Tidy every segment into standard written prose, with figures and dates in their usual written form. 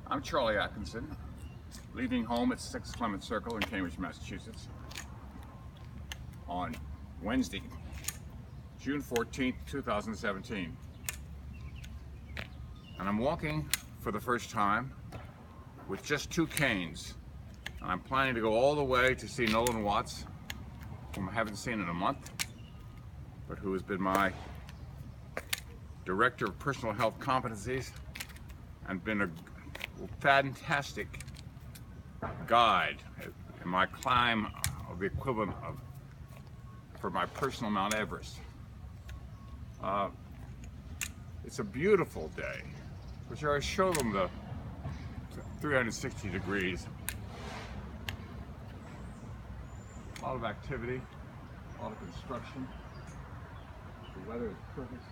I'm Charlie Atkinson, leaving home at 6 Clement Circle in Cambridge, Massachusetts on Wednesday, June 14th, 2017. And I'm walking for the first time with just 2 canes. And I'm planning to go all the way to see Nolan Watts, whom I haven't seen in a month, but who has been my Director of Personal Health Competencies and been a fantastic guide in my climb of the equivalent of for my personal Mount Everest. It's a beautiful day, which I show them the 360 degrees. A lot of activity, a lot of construction. The weather is perfect.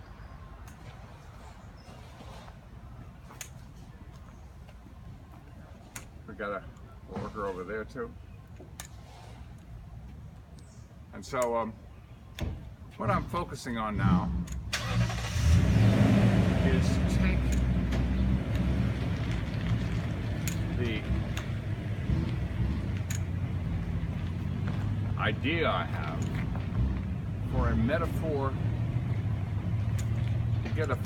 We got a worker over there too. And so what I'm focusing on now is to take the idea I have for a metaphor to get a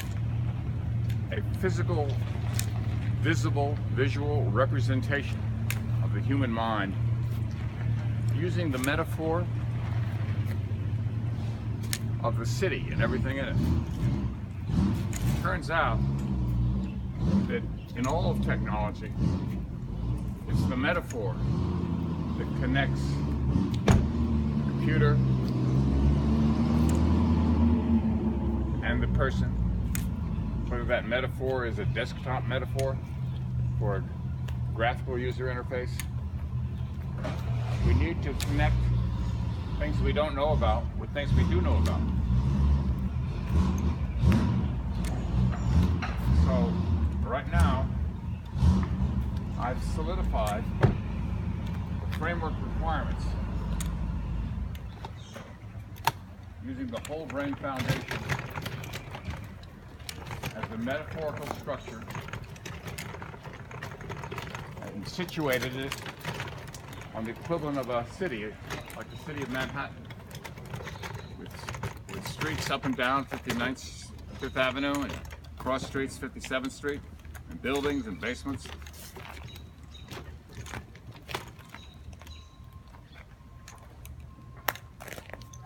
physical, visible, visual representation of the human mind using the metaphor of the city and everything in it. Turns out that in all of technology, it's the metaphor that connects the computer and the person. Whether that metaphor is a desktop metaphor for a graphical user interface. We need to connect things we don't know about with things we do know about. So right now, I've solidified the framework requirements using the whole brain foundation as the metaphorical structure and situated it on the equivalent of a city, like the city of Manhattan, with streets up and down 59th, 5th Avenue, and cross streets 57th Street, and buildings and basements.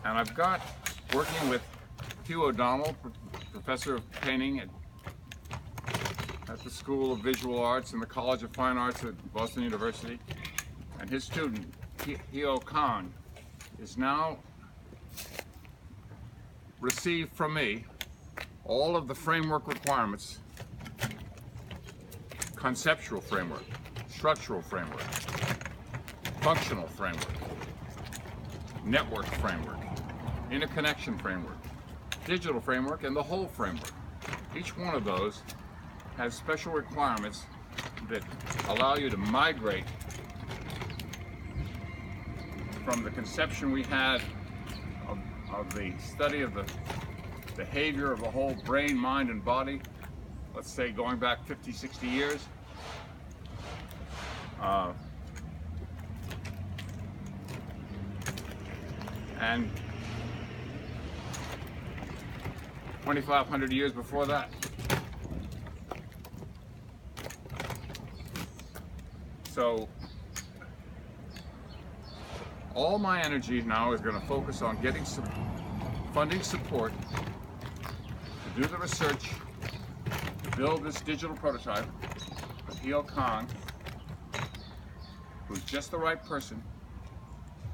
And I've got, working with Hugh O'Donnell, professor of painting at the School of Visual Arts and the College of Fine Arts at Boston University, and his student, Heo Khan, is now received from me all of the framework requirements: conceptual framework, structural framework, functional framework, network framework, interconnection framework, digital framework, and the whole framework. Each one of those has special requirements that allow you to migrate from the conception we had of the study of the behavior of the whole brain, mind, and body, let's say going back 50, 60 years, and 2,500 years before that. So all my energy now is going to focus on getting some funding support to do the research, to build this digital prototype with Heo Khan, who's just the right person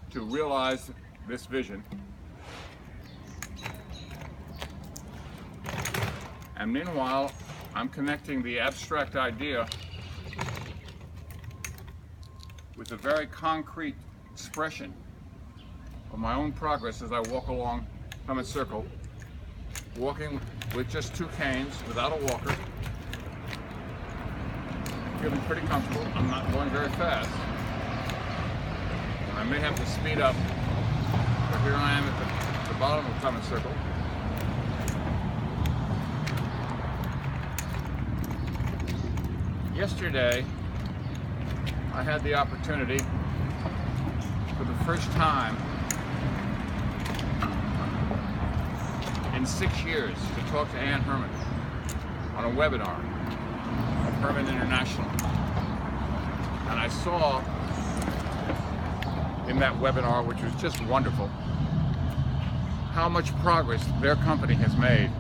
to realize this vision. And meanwhile, I'm connecting the abstract idea with a very concrete expression of my own progress as I walk along Clement Circle, walking with just 2 canes, without a walker, feeling pretty comfortable. I'm not going very fast. I may have to speed up, but here I am at the bottom of Clement Circle. Yesterday, I had the opportunity for the first time in 6 years to talk to Ann Herman on a webinar at Herman International. And I saw in that webinar, which was just wonderful, how much progress their company has made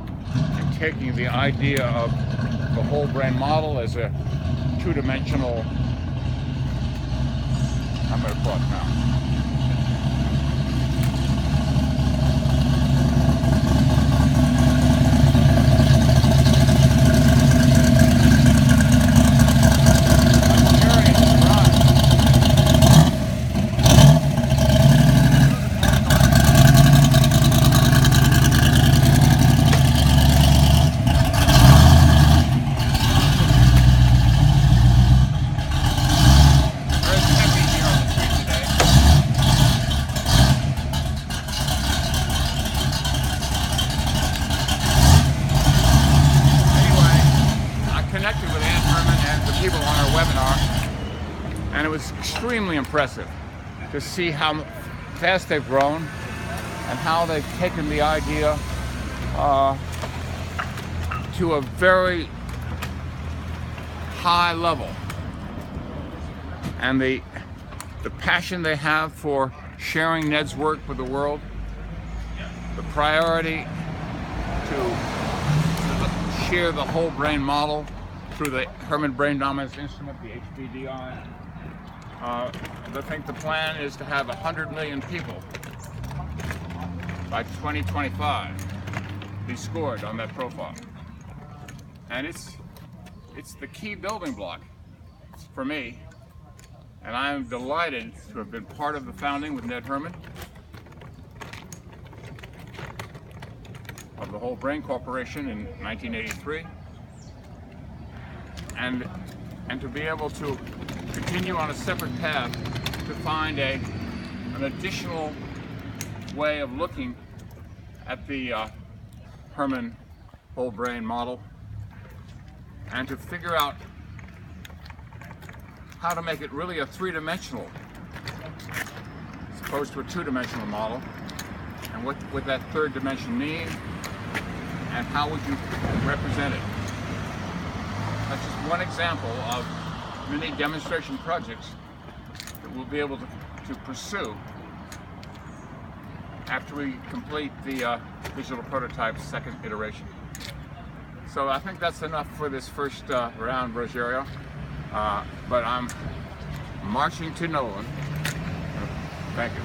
in taking the idea of the whole brain model as a two-dimensional, I'm going to call it now. And it was extremely impressive to see how fast they've grown and how they've taken the idea to a very high level. And the passion they have for sharing Ned's work with the world, the priority to share the whole brain model through the Herman Brain Dominance Instrument, the HBDI. I think the plan is to have 100 million people by 2025 be scored on that profile. And it's the key building block for me. And I am delighted to have been part of the founding with Ned Herman of the Whole Brain Corporation in 1983. And to be able to continue on a separate path to find an additional way of looking at the Herman whole brain model, and to figure out how to make it really a three-dimensional as opposed to a two-dimensional model, and what would that third dimension mean, and how would you represent it. That's just one example of many demonstration projects that we'll be able to pursue after we complete the digital prototype's second iteration. So I think that's enough for this first round, Rogerio. But I'm marching to Nolan. Thank you.